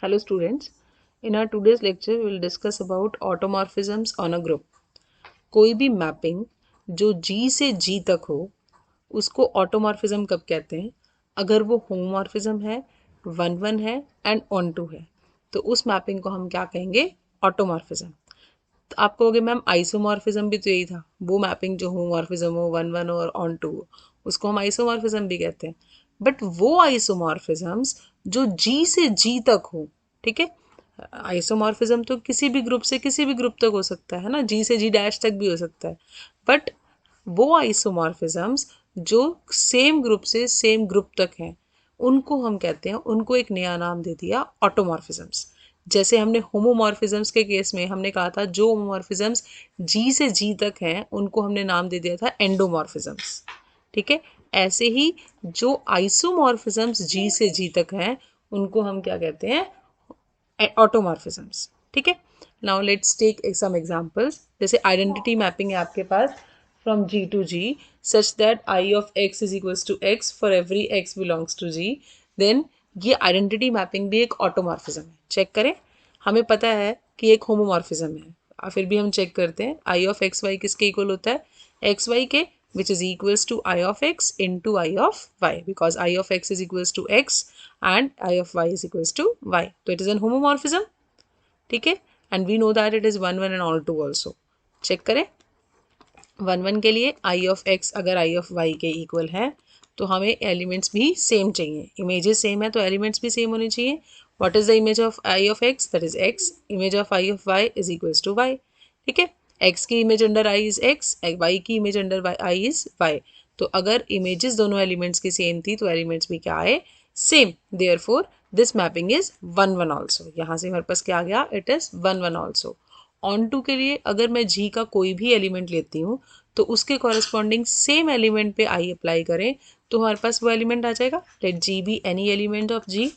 Hello students, in our today's lecture we will discuss about automorphisms on a group. कोई भी mapping जो G से G तक हो उसको ऑटोमॉर्फिज्म कब कहते हैं? अगर वो होमोमॉर्फिज्म है, वन वन है एंड ऑन टू है तो उस मैपिंग को हम क्या कहेंगे? ऑटोमॉर्फिज्म। तो आप कहोगे मैम आइसोमॉर्फिज्म भी तो यही था, वो मैपिंग जो होमोमॉर्फिज्म हो, वन वन और ऑन टू हो, उसको हम आइसोमॉर्फिज्म भी कहते हैं। बट वो आइसोमॉर्फिज्म्स जो जी से जी तक हो, ठीक है। आइसोमॉर्फिज्म तो किसी भी ग्रुप से किसी भी ग्रुप तक हो सकता है ना, जी से जी डैश तक भी हो सकता है। बट वो आइसोमॉर्फिज्म्स जो सेम ग्रुप से सेम ग्रुप तक हैं उनको हम कहते हैं, उनको एक नया नाम दे दिया ऑटोमॉर्फिज्म्स। जैसे हमने होमोमॉर्फिज्म्स के केस में हमने कहा था जो होमोमॉर्फिज्म्स जी से जी तक हैं उनको हमने नाम दे दिया था एंडोमॉर्फिज्म्स, ठीक है। ऐसे ही जो आइसोमॉर्फिज्म्स जी से जी तक हैं उनको हम क्या कहते हैं? ऑटोमॉर्फिज्म्स, ठीक है। Now let's take some examples. जैसे आइडेंटिटी मैपिंग है आपके पास from G to G such that I of x is equals to x for every x belongs to G, then ये आइडेंटिटी मैपिंग भी एक ऑटोमॉर्फिज्म है। चेक करें, हमें पता है कि एक होमोमॉर्फिज्म है, फिर भी हम चेक करते हैं आई ऑफ एक्स वाई किसके इक्वल होता है? एक्स वाई के, which is equals to I of x into I of y, because I of x is equals to x and I of y is equals to y. So it is an homomorphism, ठीक है। and we know that it is one one and all two also. Check करें, one one के लिए I of x अगर I of y के equal है तो हमें एलिमेंट्स भी सेम चाहिए, इमेजेस सेम है तो एलिमेंट्स भी सेम होने चाहिए। What is the image of I of x? That is x, image of I of y is equals to y, ठीक है। x की image under I is x, y की image under I is y। तो अगर images दोनों elements की same थी तो एलिमेंट्स भी क्या आए? Same. Therefore this mapping is one one also. यहाँ से हमारे पास क्या आ गया? It is one one also. Onto के लिए अगर मैं जी का कोई भी एलिमेंट लेती हूँ तो उसके कॉरस्पॉन्डिंग सेम एलिमेंट पे आई अप्लाई करें तो हमारे पास वो एलिमेंट आ जाएगा। Let G be any element of G,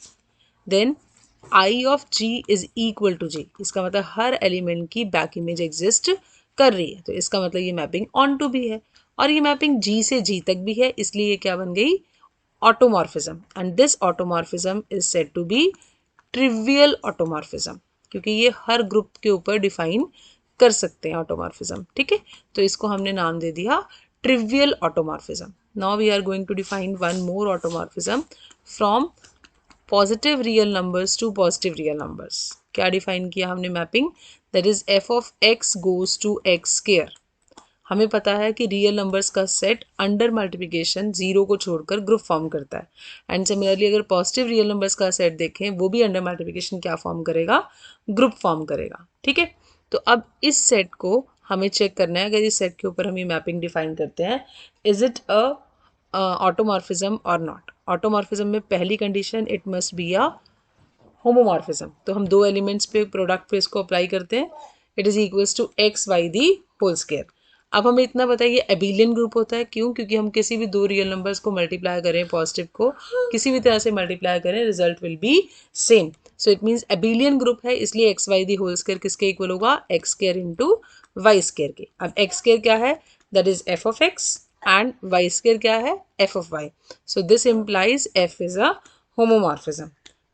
then I of G is equal to G. इसका मतलब हर एलिमेंट की बैक इमेज एग्जिस्ट कर रही है, तो इसका मतलब ये मैपिंग ऑन टू भी है और ये मैपिंग जी से जी तक भी है, इसलिए ये क्या बन गई? Automorphism. And this automorphism is said to be trivial automorphism, क्योंकि ये हर ग्रुप के ऊपर डिफाइन कर सकते हैं ऑटोमॉर्फिज्म, ठीक है। तो इसको हमने नाम दे दिया trivial automorphism. Now we are going to define one more automorphism from positive real numbers to positive real numbers. क्या डिफाइन किया हमने mapping? That is f of x goes to x square. हमें पता है कि रियल नंबर्स का set under multiplication zero को छोड़कर ग्रुप फॉर्म करता है। एंड सिमिलरली अगर पॉजिटिव रियल नंबर्स का सेट देखें वो भी अंडर मल्टीप्लिकेशन क्या फॉर्म करेगा? ग्रुप फॉर्म करेगा, ठीक है। तो अब इस सेट को हमें चेक करना है, अगर इस सेट के ऊपर हम ये मैपिंग डिफाइन करते हैं, इज इट अ ऑटोमॉर्फिज्म और नॉट? ऑटोमॉर्फिज्म में पहली condition it must be a homomorphism. तो हम दो एलिमेंट्स पे प्रोडक्ट पे इसको अप्लाई करते हैं, it is equals to x y the whole square. अब हमें इतना बताइए एबिलियन ग्रुप होता है, क्यों? क्योंकि हम किसी भी दो रियल नंबर्स को मल्टीप्लाई करें, पॉजिटिव को किसी भी तरह से मल्टीप्लाई करें, result will be same. So it means abelian group है, इसलिए x y the whole square किसके इक्वल होगा? X square into y square के। अब एक्स स्क्वायर क्या है? That is f of x and y square क्या है? F of y. So this implies f is a homomorphism,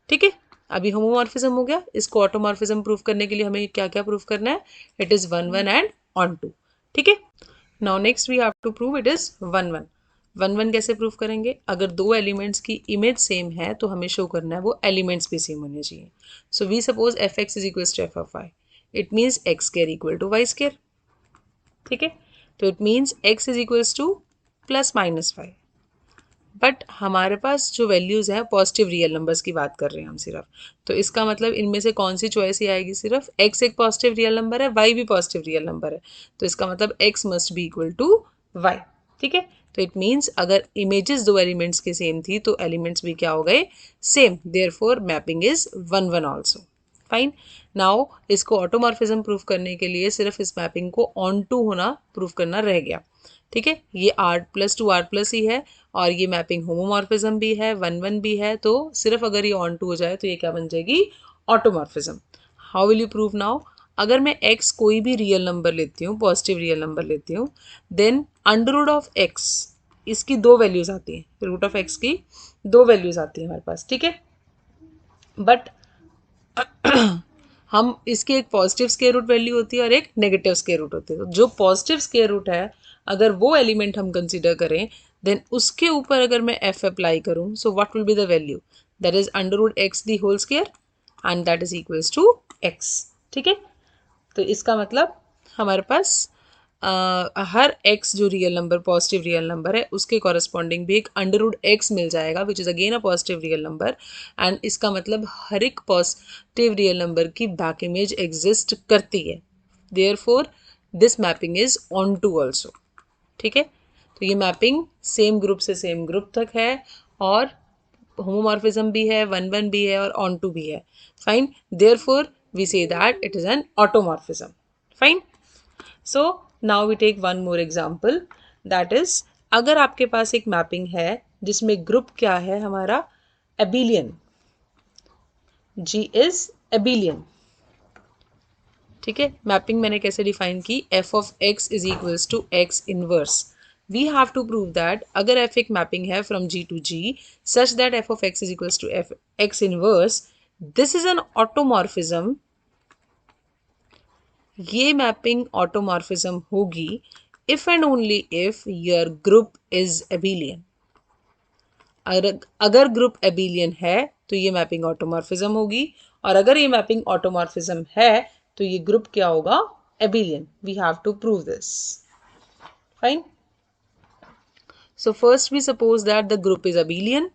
ठीक है। अभी होमोमॉर्फिज्म हो गया, इसको ऑटोमॉर्फिज्म प्रूफ करने के लिए हमें क्या क्या प्रूफ करना है? It is one one and onto, ठीक है। Now next we have to prove it is one one. One one कैसे प्रूफ करेंगे? अगर दो एलिमेंट्स की इमेज सेम है तो हमें शो करना है वो एलिमेंट्स भी सेम होने चाहिए। So we suppose f x is equal to f of y, it means x square equal to y square, ठीक है। तो it means x is equal to plus minus y. But हमारे पास जो values हैं positive real numbers की बात कर रहे हैं हम सिर्फ, तो इसका मतलब इनमें से कौन सी चॉइस ही आएगी? सिर्फ x एक पॉजिटिव रियल नंबर है, y भी पॉजिटिव रियल नंबर है, तो इसका मतलब x must be equal to y, ठीक है। तो इट मीन्स अगर इमेजेस दो एलिमेंट्स की सेम थी तो एलिमेंट्स भी क्या हो गए? Same. Therefore mapping is one one also. Fine. Now इसको ऑटोमॉर्फिज्म प्रूफ करने के लिए सिर्फ इस मैपिंग को ऑन टू होना प्रूफ करना रह गया, ठीक है। ये R plus to R plus ही है और ये मैपिंग होमोमॉर्फिज्म भी है, वन वन भी है, तो सिर्फ अगर ये ऑन टू हो जाए तो ये क्या बन जाएगी? Automorphism. How will you prove now? अगर मैं x कोई भी रियल नंबर लेती हूँ, पॉजिटिव रियल नंबर लेती हूँ, then under root of x इसकी दो वैल्यूज आती हैं, रूट ऑफ x की दो वैल्यूज आती हैं हमारे पास, ठीक है। बट हम इसकी एक पॉजिटिव स्क्वायर रूट वैल्यू होती है और एक नेगेटिव स्क्वायर रूट होती है। तो जो पॉजिटिव स्क्वायर रूट है अगर वो एलिमेंट हम कंसिडर करें देन उसके ऊपर अगर मैं f अप्लाई करूं so what will be the value, that is under root x the whole square and that is equals to x। ठीक है, तो इसका मतलब हमारे पास हर x जो real number positive real number है उसके कॉरस्पॉन्डिंग भी एक अंडर रूट एक्स मिल जाएगा which is again a positive real number. And इसका मतलब हर एक पॉजिटिव रियल नंबर की बैक इमेज एग्जिस्ट करती है, therefore this mapping is onto also. ठीक है, तो ये मैपिंग सेम ग्रुप से सेम ग्रुप तक है और होमोमॉर्फिज्म भी है, वन वन भी है और ऑन टू भी है। Fine, therefore we say that it is an automorphism. Fine. So now we take one more example, that is अगर आपके पास एक मैपिंग है जिसमें ग्रुप क्या है हमारा abelian, G is abelian। ठीक है, मैपिंग मैंने कैसे डिफाइन की, f of x is equals to x inverse। we have to prove that अगर f एक मैपिंग है from G to G such that f of x is equals to f x inverse, this is an automorphism। ये mapping automorphism होगी if and only if your group is एबिलियन। अगर group abelian है तो ये mapping automorphism होगी, और अगर ये मैपिंग ऑटोमॉर्फिज्म है तो ये ग्रुप क्या होगा, abelian. We have to prove this. Fine, so first we suppose that the group is abelian.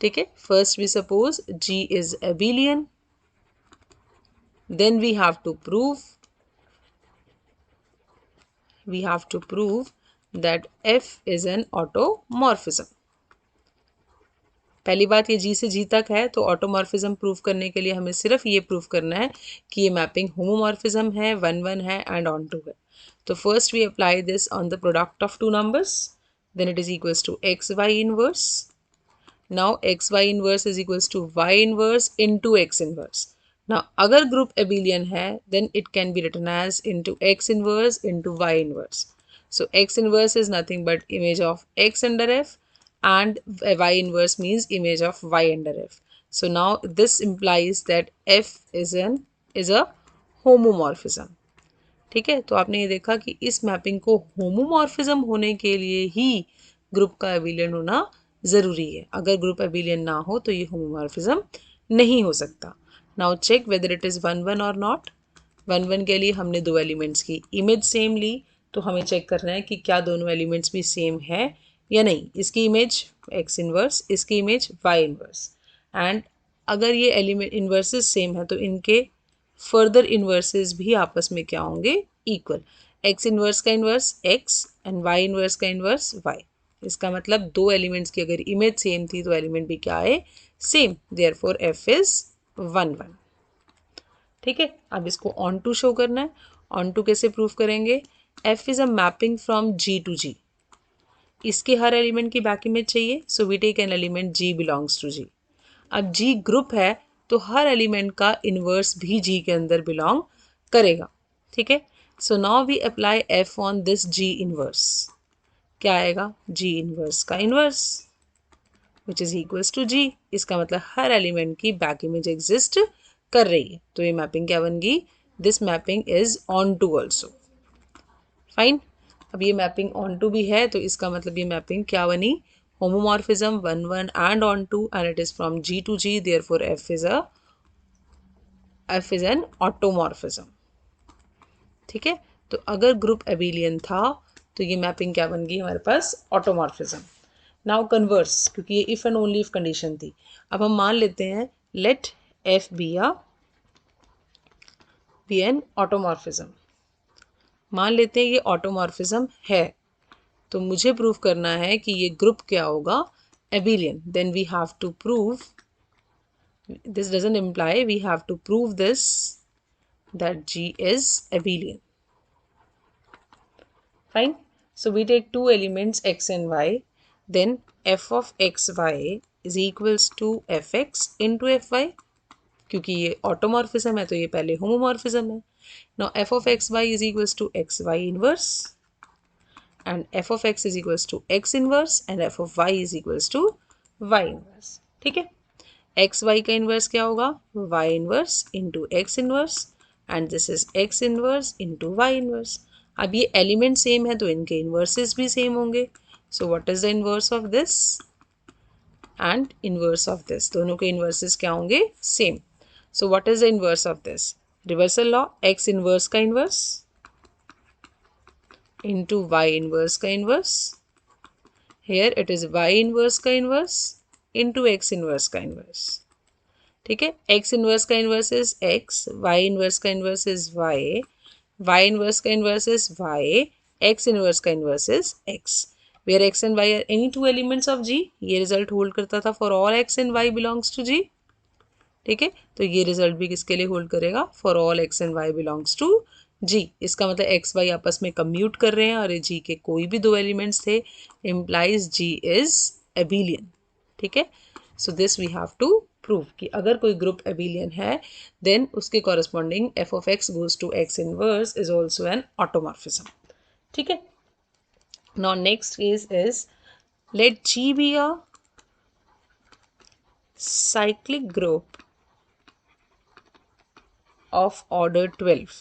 ठीक है, first we suppose G is abelian, then we have to prove that f is an automorphism। पहली बात, ये G से G तक है तो automorphism prove करने के लिए हमें सिर्फ ये प्रूव करना है कि ये मैपिंग होमोमॉर्फिज्म है, वन वन है एंड ऑन टू है। तो first we apply this on the product of two numbers, then it is equals to x y inverse. Now x y inverse is equals to y inverse into x inverse. Now अगर group abelian है then it can be written as into x inverse into y inverse. So x inverse is nothing but image of x under f and y inverse means image of y under f. So now this implies that f is a homomorphism। ठीक है, तो आपने ये देखा कि इस mapping को homomorphism होने के लिए ही ग्रुप का एबिलियन होना ज़रूरी है। अगर ग्रुप एबिलियन ना हो तो ये होमोमॉर्फिज्म नहीं हो सकता। Now check whether it is one one और नॉट। वन वन के लिए हमने दो एलिमेंट्स की इमेज सेम ली, तो हमें चेक करना है कि क्या दोनों एलिमेंट्स भी सेम है या नहीं। इसकी इमेज एक्स इनवर्स, इसकी इमेज वाई इनवर्स, एंड अगर ये एलिमेंट इन्वर्सेस सेम है तो इनके फर्दर इन्वर्सेस भी आपस में क्या होंगे, इक्वल। एक्स इनवर्स का inverse x and y inverse का इन्वर्स वाई। इसका मतलब दो एलिमेंट्स की अगर इमेज सेम थी तो एलिमेंट भी क्या है, same, therefore f is one one. ठीक है, अब इसको ऑन टू शो करना है। ऑन टू कैसे प्रूफ करेंगे, f इज a mapping from G to G। इसके हर एलिमेंट की बैक इमेज चाहिए, so we take an element G belongs to G। अब G ग्रुप है तो हर एलिमेंट का इन्वर्स भी G के अंदर बिलोंग करेगा। ठीक है, so now we apply f on this G inverse. क्या आएगा, G इनवर्स का inverse which is equals to G। इसका मतलब हर एलिमेंट की बैक इमेज एग्जिस्ट कर रही है, तो ये मैपिंग क्या बन गई, this mapping is onto also. Fine, अब ये मैपिंग ऑन टू भी है तो इसका मतलब ये मैपिंग क्या बनी, homomorphism one one and onto and it is from G to G, therefore f is an automorphism. ठीक है, तो अगर ग्रुप एबिलियन था तो ये मैपिंग क्या बन गई हमारे पास, ऑटोमॉर्फिज्म। नाउ कन्वर्स, क्योंकि ये if and only if condition थी। अब हम मान लेते हैं let f be an automorphism. मान लेते हैं ये ऑटोमॉर्फिज्म है, तो मुझे प्रूव करना है कि ये ग्रुप क्या होगा, abelian. Then we have to prove, this doesn't imply, we have to prove this that G is abelian. Fine. So we take two elements x and y, then f of xy is equals to fx into fy। क्योंकि ये automorphism है तो ये पहले homomorphism है। Now f of xy is equals to xy inverse and f of x is equals to x inverse and f of y is equals to y inverse। ठीक है, x Y का inverse क्या होगा, y inverse into x inverse, and this is x inverse into y inverse. अब ये element same है तो इनके इन्वर्सेस भी सेम होंगे। So what is the inverse of this and inverse of this, दोनों के इन्वर्सेस क्या होंगे, same. So what is the inverse of this, reversal law, x inverse का इन्वर्स इंटू वाई इन्वर्स का inverse, here it is y inverse का inverse into x inverse का inverse. ठीक है, एक्स इन्वर्स का inverse is x, y inverse का inverse is y, y inverse का inverse is Y, x inverse का inverse is x, where x and y are any two elements of G. ये result hold करता था for all x and y belongs to G. ठीक है, तो ये result भी किसके लिए होल्ड करेगा, for all x and y belongs to G. इसका मतलब एक्स वाई आपस में कम्यूट कर रहे हैं और जी के कोई भी दो एलिमेंट्स थे, इम्प्लाइज जी इज एबिलियन। ठीक है, so this we have to prove कि अगर कोई ग्रुप एबिलियन है देन उसके corresponding f of x goes to x inverse is also an automorphism. ठीक है, now next case is let G be a cyclic group of order 12.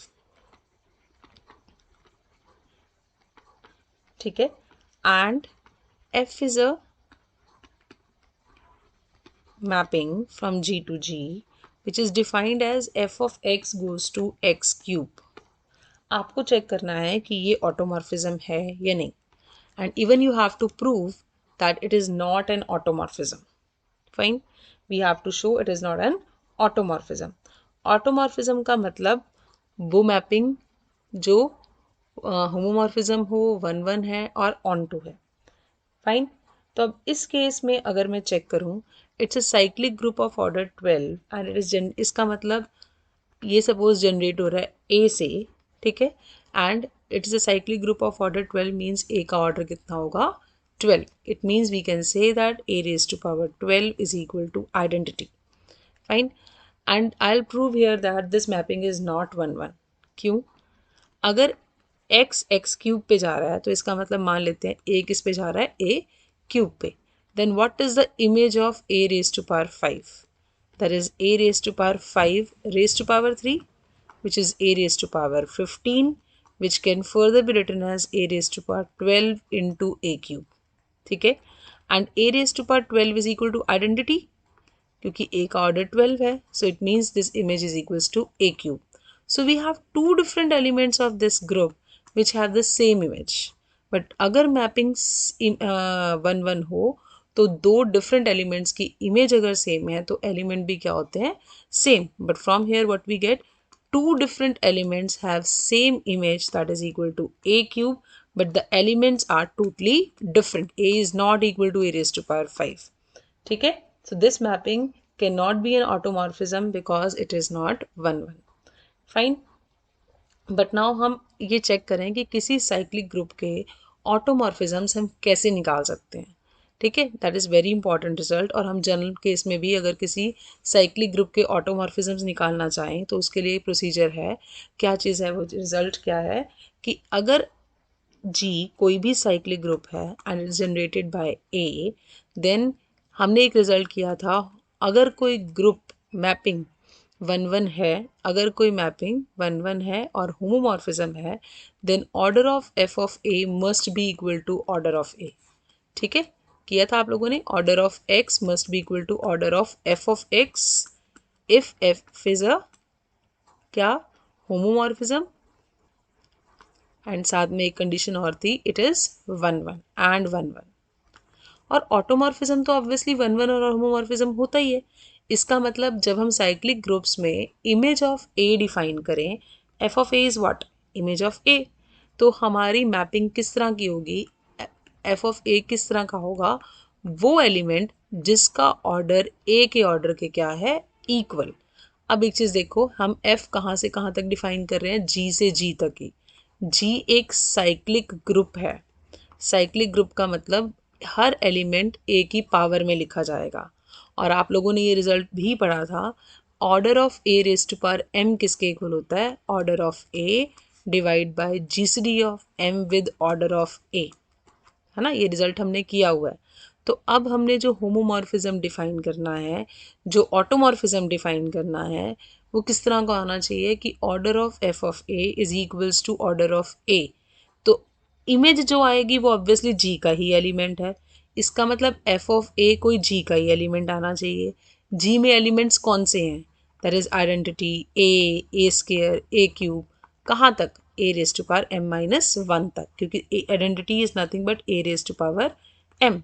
ठीक है, and F is a mapping from G to G which is defined as f of x goes to x cube. आपको check करना है कि ये automorphism है या नहीं, and even you have to prove that it is not an automorphism. Fine, we have to show it is not an automorphism. Automorphism का मतलब वो मैपिंग जो होमोमॉर्फिज्म हो, वन वन है और ऑन टू है। फाइन, तो अब इस केस में अगर मैं चेक करूं, it's a cyclic group of order 12 and it is, इसका मतलब ये सपोज जनरेट हो रहा है ए से। ठीक है, and it is a cyclic group of order 12 means a का ऑर्डर कितना होगा, 12. It means we can say that a raised to power 12 is equal to identity. Fine, and I'll prove here that this mapping is not 1 1. क्यों, अगर x x cube पे जा रहा है तो इसका मतलब मान लेते हैं a किस पे जा रहा है, a क्यूब पे, then what is the image of a raised to power 5, that is a raised to power 5 raised to power 3 which is a raised to power 15 which can further be written as a raised to power 12 into a cube. ठीक है, and a raised to power 12 is equal to identity क्योंकि a का order 12 है, so it means this image is equals to a cube. So we have two different elements of this group which have the same image. But अगर मैपिंग 1 1 हो तो दो different elements की image अगर सेम है तो एलिमेंट भी क्या होते हैं, same. But from here what we get, two different elements have same image that is equal to a cube, but the elements are totally different. A is not equal to a raised to power 5. ठीक है, so this mapping cannot be an automorphism because it is not 1 1. Fine, but now हम ये check करें कि किसी cyclic group के ऑटोमॉर्फिज्म्स हम कैसे निकाल सकते हैं. ठीक है, that is very important result. और हम जनरल केस में भी अगर किसी साइक्लिक ग्रुप के ऑटोमॉर्फिज्म्स निकालना चाहें तो उसके लिए प्रोसीजर है. क्या चीज़ है वो, रिजल्ट क्या है कि अगर जी कोई भी साइक्लिक ग्रुप है and is generated by a, then हमने एक रिजल्ट किया था अगर कोई ग्रुप मैपिंग 1 1 है, अगर कोई मैपिंग 1 1 है और होमोमॉर्फिज्म है, then order of f of a must be equal to order of a. ठीक है, किया था आप लोगों ने, order of x must be equal to order of f of x if f is a क्या, होमोमॉर्फिज्म, एंड साथ में एक कंडीशन और थी, इट इज 1 1 एंड 1 1. और ऑटोमॉर्फिज्म तो ऑब्वियसली 1 1 और होमोमॉर्फिज्म होता ही है. इसका मतलब जब हम साइक्लिक ग्रुप्स में इमेज ऑफ ए डिफाइन करें, f of a is what, image of a, तो हमारी मैपिंग किस तरह की होगी, एफ ऑफ ए किस तरह का होगा, वो एलिमेंट जिसका ऑर्डर ए के ऑर्डर के क्या है, इक्वल. अब एक चीज़ देखो, हम एफ कहाँ से कहाँ तक डिफाइन कर रहे हैं, जी से जी तक ही. जी एक साइक्लिक ग्रुप है. साइक्लिक ग्रुप का मतलब हर एलिमेंट ए की पावर में लिखा जाएगा. और आप लोगों ने ये रिजल्ट भी पढ़ा था, order of a raise to power m किसके इक्वल होता है, order of a divide by GCD of m with order of a, है ना. ये रिजल्ट हमने किया हुआ है. तो अब हमने जो होमोमॉर्फिज्म डिफाइन करना है, जो ऑटोमॉर्फिज्म डिफाइन करना है, वो किस तरह का होना चाहिए कि order of f of a is equals to order of a. तो इमेज जो आएगी वो ऑब्वियसली जी का ही एलिमेंट है, इसका मतलब एफ ऑफ ए कोई जी का ही एलिमेंट आना चाहिए। जी में एलिमेंट्स कौन से हैं? That is identity a square, a cube, कहाँ तक? A raise to power m minus one तक, क्योंकि identity is nothing but a raise to power m.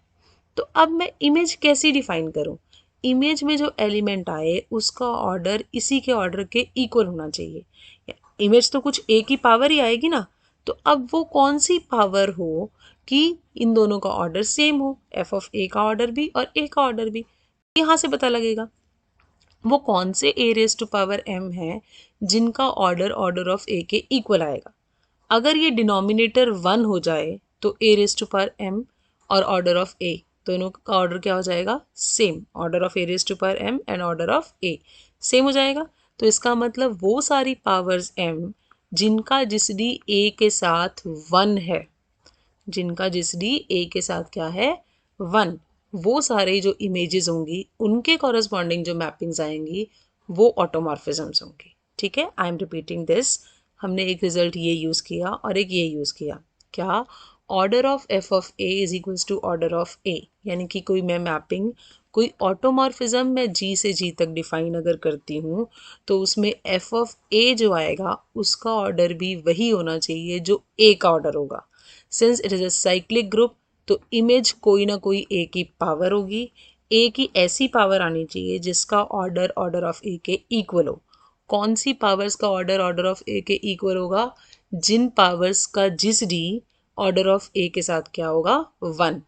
तो अब मैं इमेज कैसे डिफाइन करूं? इमेज में जो एलिमेंट आए उसका ऑर्डर इसी के ऑर्डर के इक्वल होना चाहिए। इमेज तो कुछ ए की पावर ही आएगी ना, तो अब वो कौन सी पावर हो कि इन दोनों का ऑर्डर सेम हो, एफ ऑफ ए का ऑर्डर भी और ए का ऑर्डर भी। यहाँ से पता लगेगा वो कौन से ए रेज टू पावर एम है जिनका ऑर्डर ऑर्डर ऑफ ए के इक्वल आएगा। अगर ये डिनोमिनेटर वन हो जाए तो a raise to power m और ऑर्डर ऑफ ए दोनों का ऑर्डर क्या हो जाएगा? Same. Order of a raise to power m and order of a same हो जाएगा। तो इसका मतलब वो सारी पावर्स एम जिनका जिसडी ए के साथ वन है, जिनका जिसडी ए के साथ क्या है? वन, वो सारे जो इमेजेस होंगी उनके कॉरस्पॉन्डिंग जो मैपिंग्स आएंगी वो ऑटोमॉर्फिज्म्स होंगी। ठीक है, आई एम रिपीटिंग दिस। हमने एक रिजल्ट ये यूज़ किया और एक ये यूज़ किया। क्या? Order of f of a is equals to order of a, यानी कि कोई मैं मैपिंग, कोई ऑटोमॉर्फिज्म मैं जी से जी तक डिफाइन अगर करती हूँ तो उसमें एफ ऑफ ए जो आएगा उसका ऑर्डर भी वही होना चाहिए जो ए का ऑर्डर होगा। Since it is a cyclic group तो इमेज कोई ना कोई ए की पावर होगी। ए की ऐसी पावर आनी चाहिए जिसका ऑर्डर ऑर्डर ऑफ ए के इक्वल हो। कौन सी पावर्स का ऑर्डर ऑर्डर ऑफ ए के इक्वल होगा? जिन पावर्स का जिस डी ऑर्डर ऑफ ए के साथ क्या होगा? वन।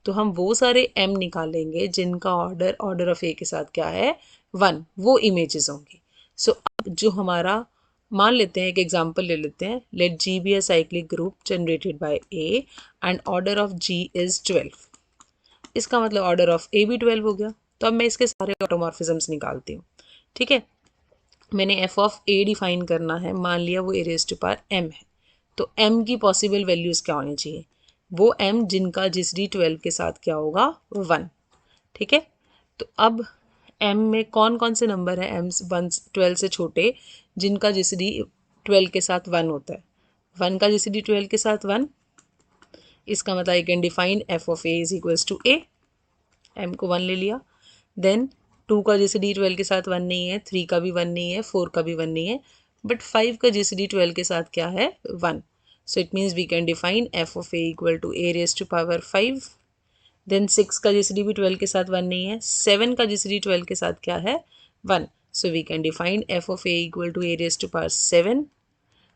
तो हम वो सारे एम निकालेंगे जिनका ऑर्डर ऑर्डर ऑफ ए के साथ क्या है? वन। वो इमेजेस होंगी। सो अब जो हमारा, मान लेते हैं एक एग्जांपल ले लेते हैं। Let G be a cyclic group generated by a and order of G is 12। इसका मतलब ऑर्डर ऑफ ए भी 12 हो गया। तो अब मैं इसके सारे ऑटोमॉर्फिज्म्स निकालती हूँ। ठीक है, मैंने एफ ऑफ ए डिफाइन करना है, मान लिया वो ए रेज टू पावर एम है। तो एम की पॉसिबल वैल्यूज़ क्या होनी चाहिए? वो एम जिनका जिस डी 12 के साथ क्या होगा? वन। ठीक है, तो अब एम में कौन कौन से नंबर है एम 12 से छोटे जिनका जिस डी 12 के साथ वन होता है? वन का जिस डी 12 के साथ वन, इसका मतलब I can define f of a is equals to a. M को वन ले लिया। देन टू का जैसे डी 12 के साथ वन नहीं है, थ्री का भी वन नहीं है, फोर का भी वन नहीं है, बट फाइव का जैसे डी 12 के साथ क्या है? One. So it means we can define f of a equal to a raise to power five. Then six का जैसे डी भी 12 के साथ वन नहीं है, सेवन का जैसे डी 12 के साथ क्या है? One. So we can define f of a equal to a raise to power seven.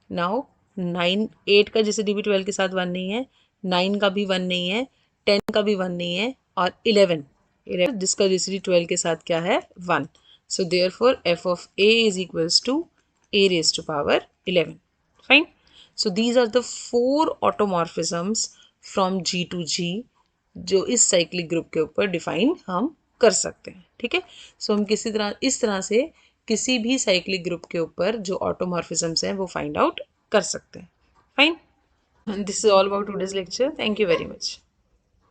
Now nine, eight का जैसे डी भी 12 के साथ वन नहीं है, नाइन का भी वन नहीं है, टेन का भी वन नहीं है, और इलेवन, जिसका जीसीडी 12 के साथ क्या है? One. So therefore f of a is equals to a raise to power 11। Fine. So these are the four automorphisms from G to G जो इस साइक्लिक ग्रुप के ऊपर डिफाइन हम कर सकते हैं। ठीक है, सो हम किसी तरह इस तरह से किसी भी साइक्लिक ग्रुप के ऊपर जो ऑटोमॉर्फिज्म्स हैं वो फाइंड आउट कर सकते हैं। Fine, this is all about today's lecture. Thank you very much.